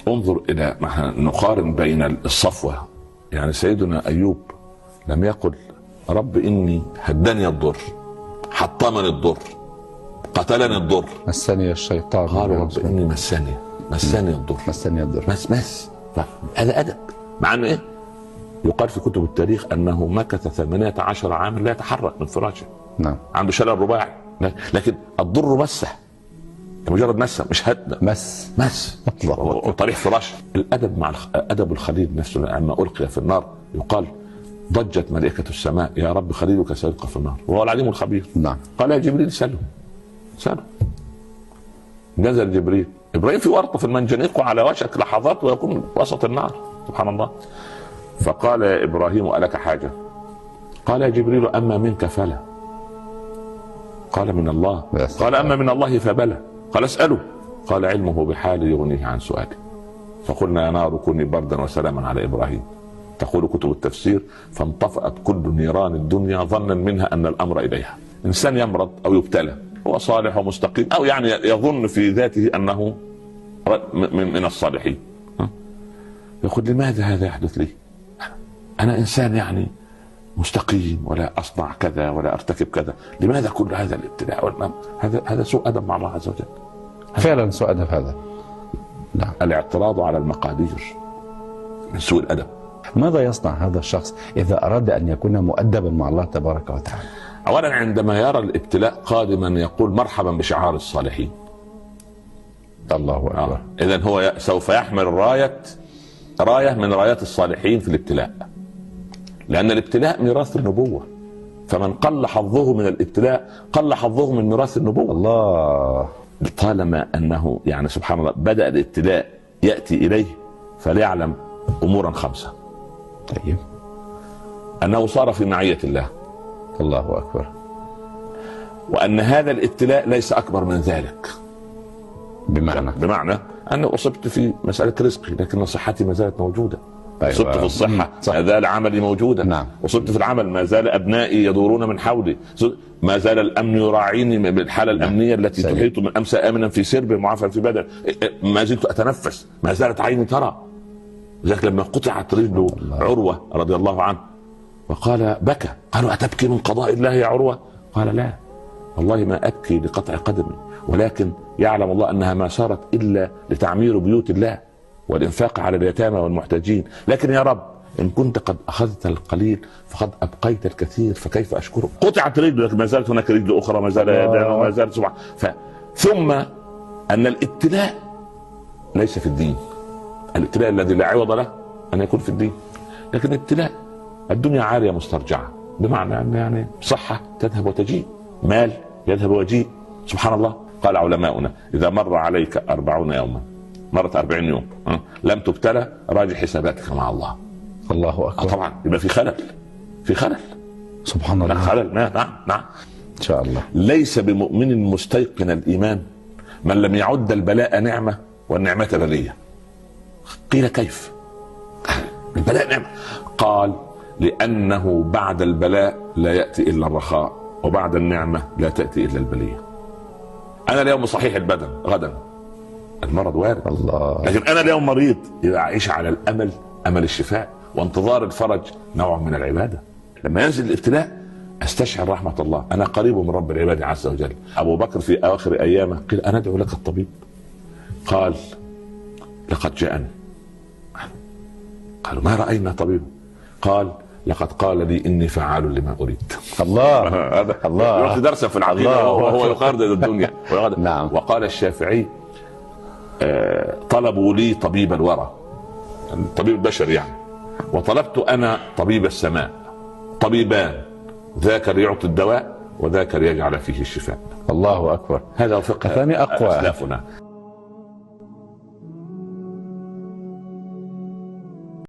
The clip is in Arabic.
انظر الى نقارن بين الصفوة. يعني سيدنا ايوب لم يقل رب اني هدني الضر، حطمني الضر، قتلني الضر، مسني الشيطان، قال رب اني مسني الضر، مسني الضر، مس. هذا ادب. مع انه ايه يقال في كتب التاريخ انه مكث 18 عاما لا يتحرك من فراشه. نعم. عنده شلل رباعي، لكن الضر مسه، مجرد مسه مش هدنا، مس طريح فراش. الادب مع ادب الخليل نفسه. لما القي في النار يقال ضجت ملائكه السماء يا رب خليلك سيلقى في النار وهو العليم الخبير. نعم. قال يا جبريل سله. نزل جبريل، ابراهيم في ورطه في المنجنيق وعلى وشك لحظات ويكون وسط النار، سبحان الله. فقال يا ابراهيم الك حاجه؟ قال يا جبريل اما منك فلا. قال من الله. قال اما من الله فبلى. قال اساله. قال علمه بحالي يغنيه عن سؤالي. فقلنا يا نار كوني بردا وسلاما على ابراهيم. تقول كتب التفسير فانطفأت كل نيران الدنيا ظنا منها ان الامر اليها. انسان يمرض او يبتلى، هو صالح ومستقيم او يعني يظن في ذاته انه من الصالحين، يقول لماذا هذا يحدث لي؟ انا انسان يعني مستقيم ولا اصنع كذا ولا ارتكب كذا، لماذا كل هذا الابتلاء؟ هذا سوء ادب مع الله عز وجل. فعلا سوء ادب هذا. نعم. الاعتراض على المقادير من سوء الادب. ماذا يصنع هذا الشخص اذا اراد ان يكون مؤدبا مع الله تبارك وتعالى؟ اولا عندما يرى الابتلاء قادما يقول مرحبا بشعار الصالحين. الله اكبر. اذا هو سوف يحمل رايه من رايات الصالحين في الابتلاء، لان الابتلاء ميراث النبوه، فمن قل حظه من الابتلاء قل حظه من ميراث النبوه. الله. طالما انه يعني سبحان الله بدا الابتلاء ياتي اليه فليعلم امورا 5. طيب. انه صار في معيه الله. الله اكبر. وان هذا الابتلاء ليس اكبر من ذلك. بمعنى أني أصبت في مسألة رزقي لكن صحتي ما زالت موجودة. أيوة. أصبت في الصحة ما زال عملي موجودا. نعم. أصبت في العمل ما زال أبنائي يدورون من حولي، ما زال الأمن يراعيني بالحالة الأمنية التي تحيط من أمس آمنا في سرب معافى في بدن، ما زلت أتنفس، ما زالت عيني ترى. ذلك لما قطعت رجل عروة رضي الله عنه وقال بكى، قالوا أتبكي من قضاء الله يا عروة؟ قال لا والله ما أبكي لقطع قدمي، ولكن يعلم الله أنها ما صارت إلا لتعمير بيوت الله والإنفاق على اليتامى والمحتاجين، لكن يا رب إن كنت قد أخذت القليل فقد أبقيت الكثير فكيف أشكرك. قطعت رجل لكن ما زالت هناك رجل أخرى، ما زال يدان وما زالت سبحان. ثم أن الابتلاء ليس في الدين. الابتلاء الذي لا عوض له أن يكون في الدين، لكن الابتلاء الدنيا عارية مسترجعة، بمعنى أن يعني صحة تذهب وتجيء، مال يذهب ويجيء، سبحان الله. قال علماؤنا إذا مر عليك 40 يوما، مرت 40 يوم لم تبتلى راجع حساباتك مع الله. الله أكبر. طبعا يبقى في خلل سبحان الله. خلل. نعم إن شاء الله. ليس بمؤمن مستيقن الإيمان من لم يعد البلاء نعمة والنعمة بلية. قيل كيف؟ البلاء نعمة. قال لأنه بعد البلاء لا يأتي إلا الرخاء، وبعد النعمة لا تأتي إلا البلية. أنا اليوم صحيح البدن، غدا المرض وارد. الله. لكن أنا اليوم مريض، إذا أعيش على الأمل، أمل الشفاء وانتظار الفرج نوع من العبادة. لما ينزل الابتلاء أستشعر رحمة الله، أنا قريب من رب العباد عز وجل. أبو بكر في آخر أيامه قيل أنا أدعو لك الطبيب، قال لقد جاءني. قالوا ما رأينا طبيب؟ قال لقد قال لي إني فعال لما أريد. الله. هذا الله. يعطي درسا في العقيدة وهو يقارد الدنيا. نعم. وقال الشافعي طلبوا لي طبيب الورى، طبيب البشر يعني، وطلبت أنا طبيب السماء، طبيبان، ذاكر يعطي الدواء وذاكر يجعل فيه الشفاء. الله أكبر. هذا فقه الثاني أقوى. أسلافنا.